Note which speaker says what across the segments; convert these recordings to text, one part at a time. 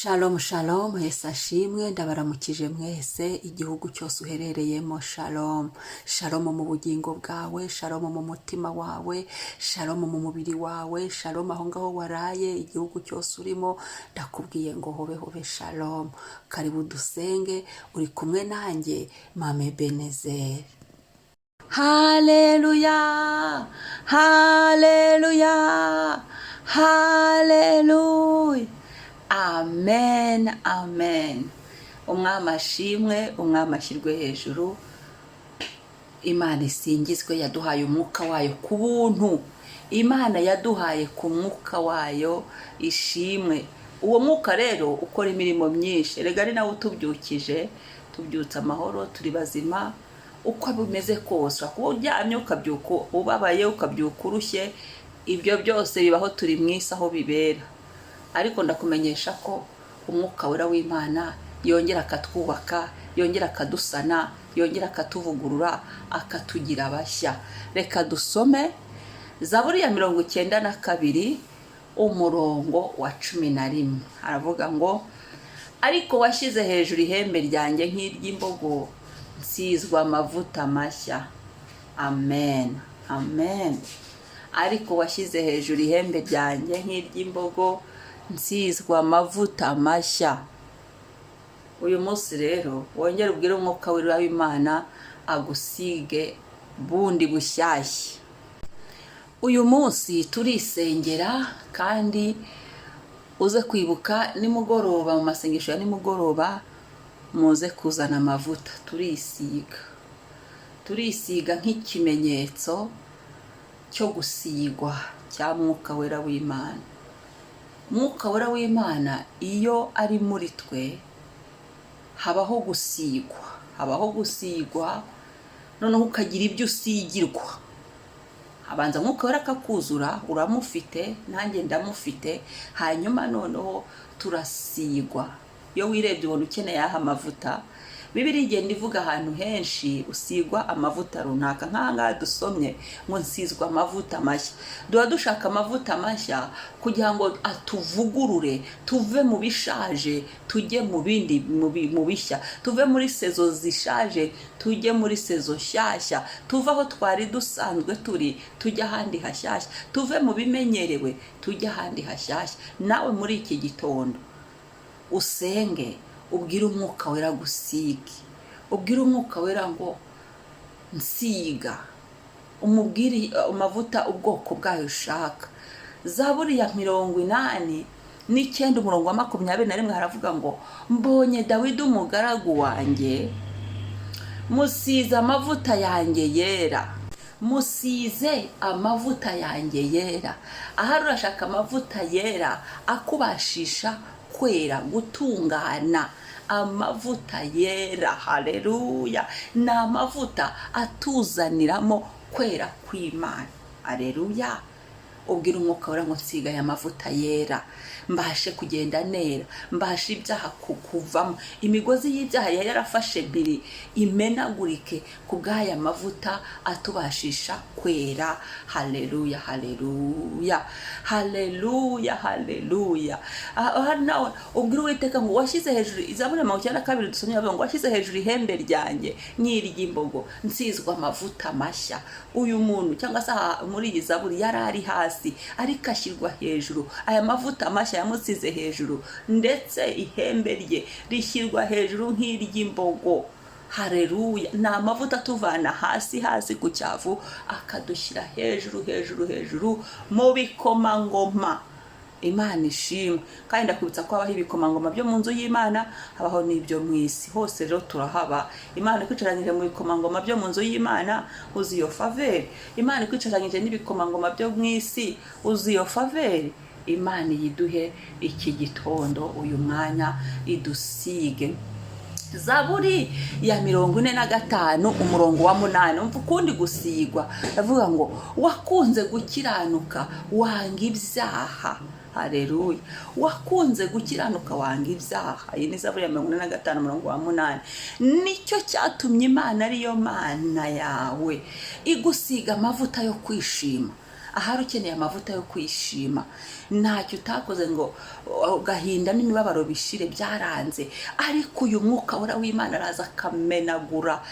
Speaker 1: Shalom shalom Yesu ashimwe ndabaramukije mwese igihugu cyose uherereyemo. Shalom shalom mu bugingo bwawe, shalom mu mutima wawe, shalom mu mubiri wawe, shalom aho ngaho waraye, igihugu cyose urimo ndakubwiye ngo hobe hobe shalom. Karibu dusenge, uri kumwe nanjye Mame Ebenezer. Haleluya, haleluya, haleluya. Amen, amen. Umwami ashimwe, umwami ashyirwe hejuru. Imana isingizwe, yaduhaye umwuka wayo ku buntu. Imana yaduhaye ku mwuka wayo ishimwe. Uwo mwuka rero ukora imirimo myinshi. Erega ari nawe utubyukije, tubyutsa amahoro, turi bazima. Uko bimeze kose, kuba uryamye ukabyuka ubabaye, ukabyuka urushye, ibyo byose bibaho, turi mu isi aho bibera. Ariko ndakumenyesha ko umwuka wera w'Imana yongera akatwubaka, yongera akadusana, yongera akatuvugurura, akatugira bashya. Reka dusome Zaburi ya 92 umurongo wa 11. Aravuga ngo, ariko washyize hejuru ihembe ryanjye nk'iry'imbogo, nsizwa amavuta mashya. Amen, amen. Ariko washyize hejuru ihembe ryanjye nk'iry'imbogo, nsizwa amavuta mashya. Uyu munsi rero wongere ubwire umwuka w'Imana agusige bundi bushyashya. Uyu munsi turisengera, kandi uze kwibuka nimugoroba, mu masengesho ya nimugoroba muze kuzana amavuta. Turisiga nk'ikimenyetso cyo gusigwa cya mwuka wera w'Imana. Mwuka wera w'Imana iyo ari muri twe habaho gusigwa, noneho ukagira ibyo usigirwa. Abanza mwuka wera akakuzura, uramufite, nanjye ndamufite, hanyuma noneho turasigwa. Iyo wirebye ubona ukeneye aha amavuta, Bibiliya igenda ivuga ahantu henshi usigwa amavuta runaka. Nk'ahangaha dusomye ngo nsizwa amavuta mashya. Duha dushaka amavuta mashya kugira ngo atuvugurure, tuve mu bishaje tujye mu bindi, mu bishya. Tuve muri sezo zishaje tujye muri sezo shyashya. Tuve aho twari dusanzwe turi tujya ahandi hashyashya. Tuve mu bimenyerewe tujya ahandi hashyashya. Nawe muri iki gitondo usenge, ubwire umwuka wera gusige, ubwire umwuka wera ngo nsiga, umubwire amavuta ubwoko bwayo ushaka. Zaburi ya 89 umurongo wa 21 haravuga ngo, mbonye Dawidi umugaragu wanjye, musize amavuta yanjye yera. Musize amavuta yanjye yera. Ahari urashaka amavuta yera akubashisha kwera, gutungana. Amavuta yera, haleluya, ni amavuta atuzaniramo kwera kw'Imana. Haleluya. Ubwira umwuka wera ngo nsiga aya mavuta yera, mbashe kugenda nera, mbashe ibyaha kuvamo, imigozi y'ibyaha yarafashe mpiri imenagurike kubw'aya mavuta atubashisha kwera. Haleluya, haleluya, haleluya, haleluya. Nawe ubwira Uwiteka ngo washyize hejuru, Zaburi ya 92 dusomye ngo washyize hejuru ihembe ryanjye nk'iry'imbogo, nsizwa amavuta mashya. Uyu muntu cyangwa se muri iyi Zaburi yari ari hasi, ariko ashyirwa hejuru. Aya mavuta mashya yamusize hejuru, ndetse ihembe rye rishyirwa hejuru nk'iry'imbogo. Haleluya. Ni amavuta atuvana hasi ku cyavu akadushyira hejuru mu bikomangoma. Imana ishimwe. Kandi ndakwibutsa ko habaho ibikomangoma byo mu nzu y'Imana, habaho n'ibyo mu isi. Hose rero turahaba. Imana ikwicaranyije mu bikomangoma byo mu nzu y'Imana, uzi iyo faveri. Imana ikwicaranyije n'ibikomangoma byo mu isi, uzi iyo faveri. Imana yiduhe iki gitondo, uyu mwanya idusige. Zaburi ya 45 umurongo wa 8 umva ukundi gusigwa. Avuga ngo, wakunze gukiranuka wanga ibyaha. Haleluya. Wakunze gukiranuka wanga ibyaha. Iyi ni Zaburi ya 45 umurongo wa 8. Nicyo cyatumye Imana ariyo Mana yawe igusiga amavuta yo kwishima, ahari ukeneye amavuta yo kwishima. Ntacyo utakoze ngo gahinda n'imibabaro bishire, byaranze, ariko uyu mwuka wera w'Imana araza akamenagura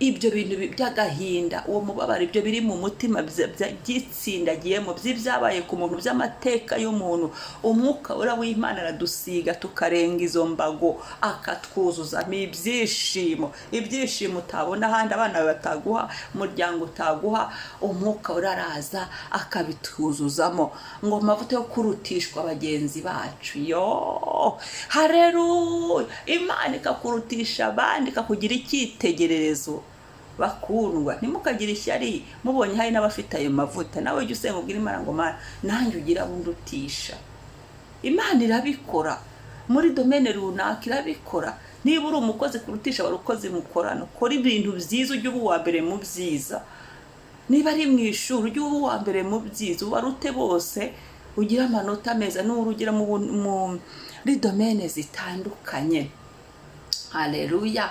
Speaker 1: ibyo bintu by'agahinda, uwo mubabaro, ibyo biri mu mutima byitsindagiyemo, by'ibyabaye ku muntu, by'amateka y'umuntu. Umwuka wera w'Imana aradusiga tukarenga izo mbago, akatwuzuzamo ibyishimo, ibyishimo utabona ahandi, abana bataguha, umuryango utaguha. Umwuka wera araza akabitwuzuzamo, ngo amavuta yo kurutishwa bagenzi bacu. Yo haleluya! Imana ikakurutisha abandi, ikakugira icyitegererezo. Bakundwa, ntimukagire ishyari mubonye hari n'abafite ayo mavuta. Nawe jya usenga ubwira Imana ngo Mana, nanjye ugira bundutisha. Imana irabikora muri domene runaka, irabikora. Niba uri umukozi, kurutisha abakozi mukorana, ukora ibintu byiza, ujye uba uwa mbere mu byiza. Niba ari mu ishuri, ujye uba uwa mbere mu byiza, ubarute bose, ugira amanota meza, n'urugira muri domene zitandukanye. Haleluya!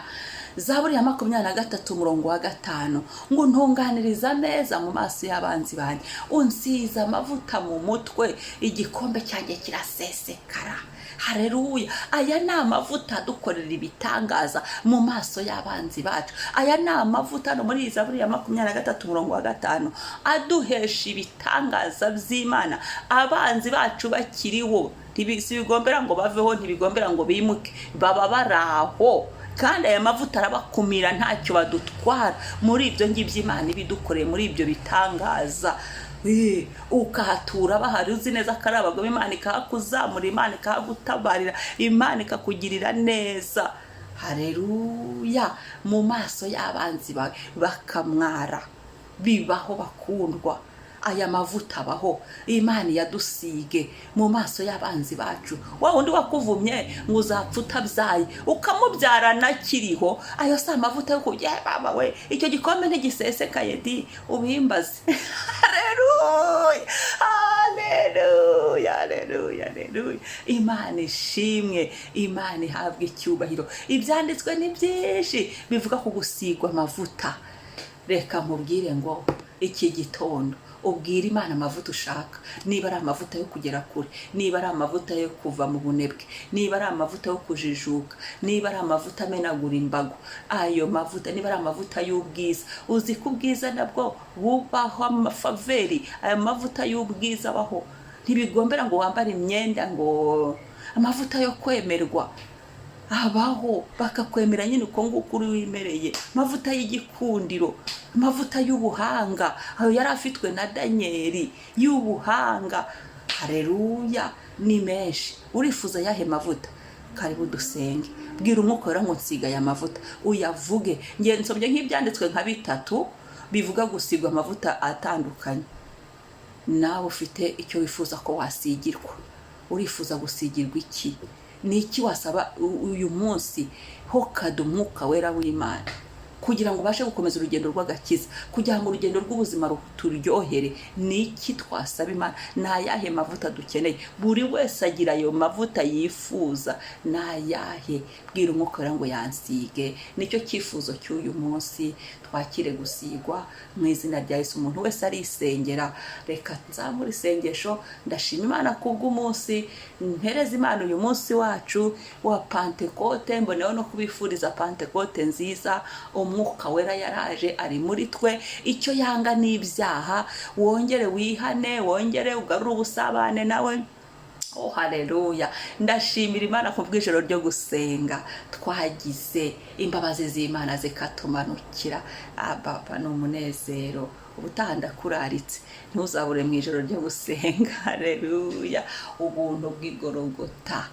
Speaker 1: Zaburi ya 23:5 ngo ntunganiriza neza mu maso y'abanzi banjye, unsiza amavuta mu mutwe, igikombe cyanjye kirasesekara. Haleluya! Aya ni amavuta dukorera ibitangaza mu maso y'abanzi bacu. Aya ni amavuta no muri Zaburi ya 23:5 aduhesha ibitangaza by'Imana abanzi bacu bakiriho. Ntibigombera ngo baveho, ntibigombera ngo bimuke, baba baraho. Kandi aya mavuta arabakumira, ntacyo badutwara muri ibyo ngibyo Imana ibidukoreye muri ibyo bitangaza. Ukahatura bahari, uzi neza ko ari abagabo, Imana ikahakuzamura, Imana ikahagutabarira, Imana ikakugirira neza. Haleluya! Mu maso y'abanzi bawe bakamwara. Bibaho bakundwa, aya mavuta abaho. Imana yadusige mu maso y'abanzi bacu. Wa wundi wakuvumye ngo uzapfa utabyaye, ukamubyara nakiriho, ayo si amavuta yo kujya baba we, icyo gikombe ntigisesekaye di, ubimbaze. Haleluya! Haleluya! Haleluya! Haleluya! Imana ishimwe, Imana ihabwe icyubahiro. Ibyanditswe ni byinshi bivuga ku gusigwa amavuta. Reka mubwire ngo iki gitondo ubwira Imana amavuta ushaka. Niba ari amavuta yo kugera kure, niba ari amavuta yo kuva mu bunebwe, niba ari amavuta yo kujijuka, niba ari amavuta amenagura imbago, ayo mavuta, niba ari amavuta y'ubwiza. Uzi ko ubwiza nabwo bubaho amafaveri. Ayo mavuta y'ubwiza abaho. Ntibigombera ngo wambare imyenda, ngo amavuta yo kwemerwa abaho, bakakwemera nyine uko nguko uri wimereye. Amavuta y'igikundiro, amavuta y'ubuhanga, ayo yari afitwe na Danieli, y'ubuhanga. Haleluya! Ni menshi. Urifuza yahe mavuta? Karibu dusenge. Bwira umwuka wera ngo nsiga aya mavuta, uyavuge. Ngiye nsomye nk'ibyanditswe nka 3 bivuga gusigwa amavuta atandukanye. Nawe ufite icyo wifuza ko wasigirwa. Urifuza gusigirwa iki? Ni iki wasaba uyu munsi ho kado umwuka wera w'Imana, kugira ngo ubashe gukomeza urugendo rw'agakiza, kugira ngo urugendo rw'ubuzima ruturyohere? Ni iki twasaba Imana? Nayahe mavuta dukeneye? Buri wese agira ayo mavuta yifuza. Nayahe? Bwira umwuka wera ngo yansige. Nicyo cyifuzo cy'uyu munsi. Twakire gusigwa mu izina rya Yesu. Umuntu wese arisengera. Reka nzamure isengesho. Ndashima Imana kubw'umunsi, mpereza Imana uyu munsi wacu wa Pentekote. Mboneho no kubifuriza Pentekote nziza. Umwuka wera yaraje, ari muri twe. Icyo yanga ni ibyaha. Wongere wihane, wongere ugarure ubusabane nawe. Oh haleluya! Ndashimira Imana ku bw'ijoro ryo gusenga twagize. Imbabazi z'Imana zikatumanukira. Baba ni umunezero. Ubutaha ndakuraritse, ntuzabure mu ijoro ryo gusenga. Haleluya! Ubuntu bw'igorogota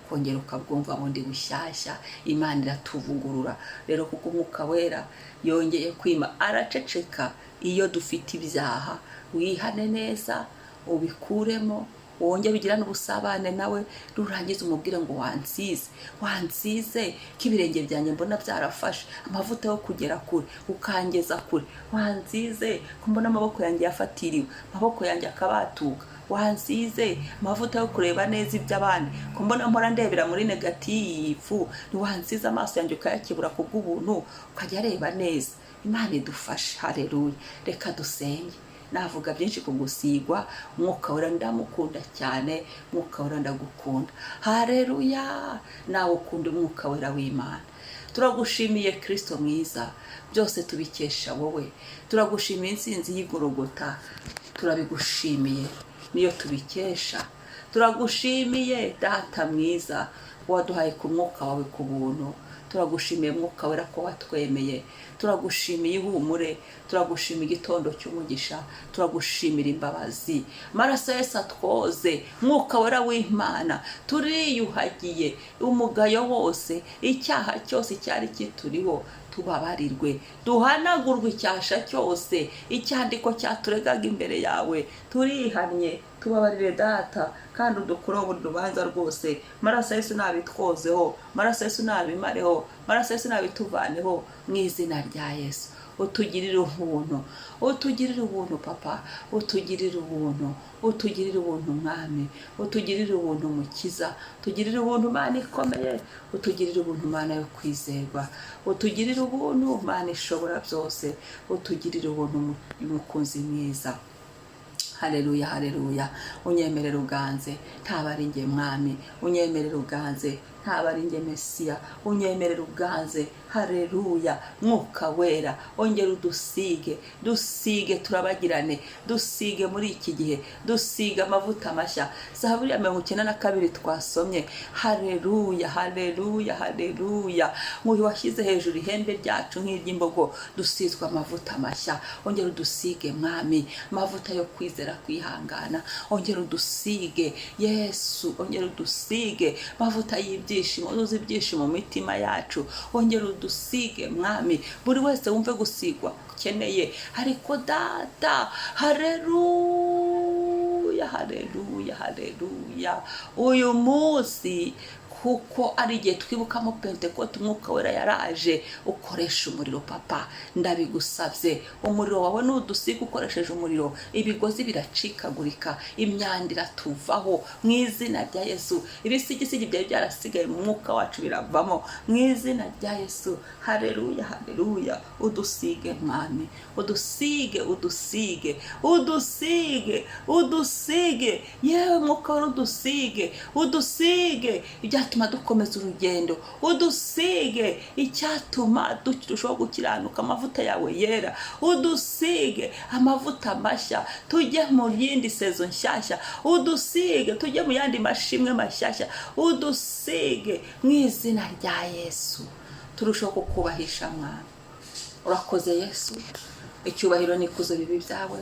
Speaker 1: kongera ukabwumva bundi bushyashya. Imana iratuvugurura rero, kuko umwuka wera yongeye kwima. Araceceka iyo dufite ibyaha. Wihane neza, ubikuremo, wongere ugirane ubusabane nawe. Rurangiza umubwire ngo wansize, wansize k'ibirenge byanjye mbona byarafashe amavuta yo kugera kure, ukangeza kure. Wansize ko mbona amaboko yanjye yafatiriwe, amaboko yanjye akabatuka. Wansize amavuta yo kureba neza iby'abandi, ko mbona mpora ndebera muri negatifu. Wansize amaso yanjye ukayakibura kubw'ubuntu, ukajya areba neza. Imana idufashe. Haleluya! Reka dusenge. navuga byinshi ku gusigwa. Umwuka wera ndamukunda cyane, umwuka wera ndagukunda. Haleluya, nawe ukunda umwuka wera w'Imana. Turagushimiye Kristo mwiza, byose tubikesha wowe. Turagushimiye intsinzi y'Igorogota, turabigushimiye niyo tubikesha. Turagushimiye Data mwiza, waduhaye ku mwuka wawe ku buntu. Turagushimiye mwuka wera ko watwemeye. Turagushimiye ihumure, turagushimiye igitondo cy'umugisha, turagushimira imbabazi. Maraso Yesu atwoze, mwuka wera w'Imana, turiyuhagiye umugayo wose, icyaha cyose cyari kituriho tubabarirwe, duhanagurwe icyasha cyose, icyandiko cyaturegaga imbere yawe, turihannye, tubabarire Data, kandi udukureho buri rubanza rwose. Maraso Yesu nabitwozeho, maraso Yesu nabimareho, maraso Yesu nabituvaneho, mu izina rya Yesu. Utugirire ubuntu, utugirire ubuntu Papa, utugirire ubuntu, utugirire ubuntu Mwami, utugirire ubuntu Mukiza, utugirire ubuntu Mana ikomeye, utugirire ubuntu Mana yo kwizerwa, utugirire ubuntu Mana ishobora byose, utugirire ubuntu Mukunzi mwiza. Haleluya, haleluya. Unyemerera uganze, ntabari nge Mwami, unyemerera uganze, ntabari nge Mesiya, unyemerera uganze. Haleluya, mwuka wera, ongera udusige, dusige turabagirane, dusige muri iki gihe, dusige amavuta mashya. Zaburi ya 92 twasomye. Haleluya, haleluya, haleluya. Nk'uyu washyize hejuru ihembe ryacu nk'iry'imbogo, dusizwe amavuta mashya. Ongera udusige Mwami, amavuta yo kwizera, kwihangana. Ongera udusige Yesu, ongera udusige amavuta y'ibyishimo, uzuze ibyishimo mu mitima yacu. Ongera udusige Mwami, buri wese wumve gusigwa ukeneye. Ariko Data, haleluya, haleluya, haleluya. Uyu munsi kuko ari igihe twibukamo Pentekote, umwuka wera yaraje, ukoresha umuriro Papa, ndabigusabye. Umuriro wawe nudusiga ukoresheje umuriro, ibigozi biracikagurika, imyanda iratuvaho mu izina rya Yesu. Ibisigisigi byari byarasigaye mu mwuka wacu biravamo mu izina rya Yesu. Haleluya, haleluya. Udusige Mwami, udusige, udusige, udusige, udusige. Yewe mwuka wera udusige, udusige icyatuma dukomeza urugendo, udusige icyatuma turushaho gukiranuka, amavuta yawe yera. Udusige amavuta mashya, tujye mu yindi sezo nshyashya. Udusige tujye mu yandi mashimwe mashyashya. Udusige mu izina rya Yesu. Turushaho kukubahisha Mwami. Urakoze Yesu, icyubahiro n'ikuzo bibi byawe.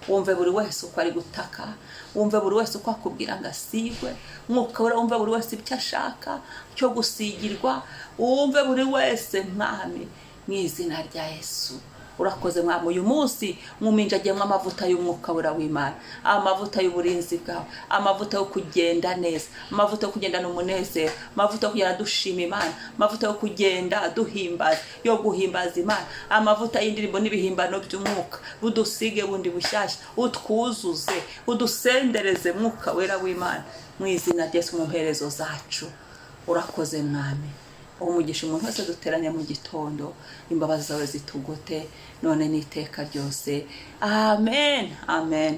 Speaker 1: Wumve buri wese uko ari gutaka, wumve buri wese uko akubwira ngo asigwe. Mwuka wera wumve buri wese icyo ashaka cyo gusigirwa. Wumve buri wese Mwami, mu izina rya Yesu. Urakoze Mwami, uyu munsi muminjagiyemo amavuta y'umwuka wera w'Imana, amavuta y'uburinzi bwawe, amavuta yo kugenda neza, amavuta yo kugendana umunezero, amavuta yo kugenda dushima Imana, amavuta yo kugenda duhimbaza, yo guhimbaza Imana, amavuta y'indirimbo n'ibihimbano by'umwuka. Udusige bundi bushyashya, utwuzuze, udusendereze mwuka wera w'Imana, mu izina rya Yesu, mu mperezo zacu. Urakoze Mwami. Umugisha umuntu wese duteranye mu gitondo, imbabazi zawe zitugote none n'iteka ryose. Amen, amen.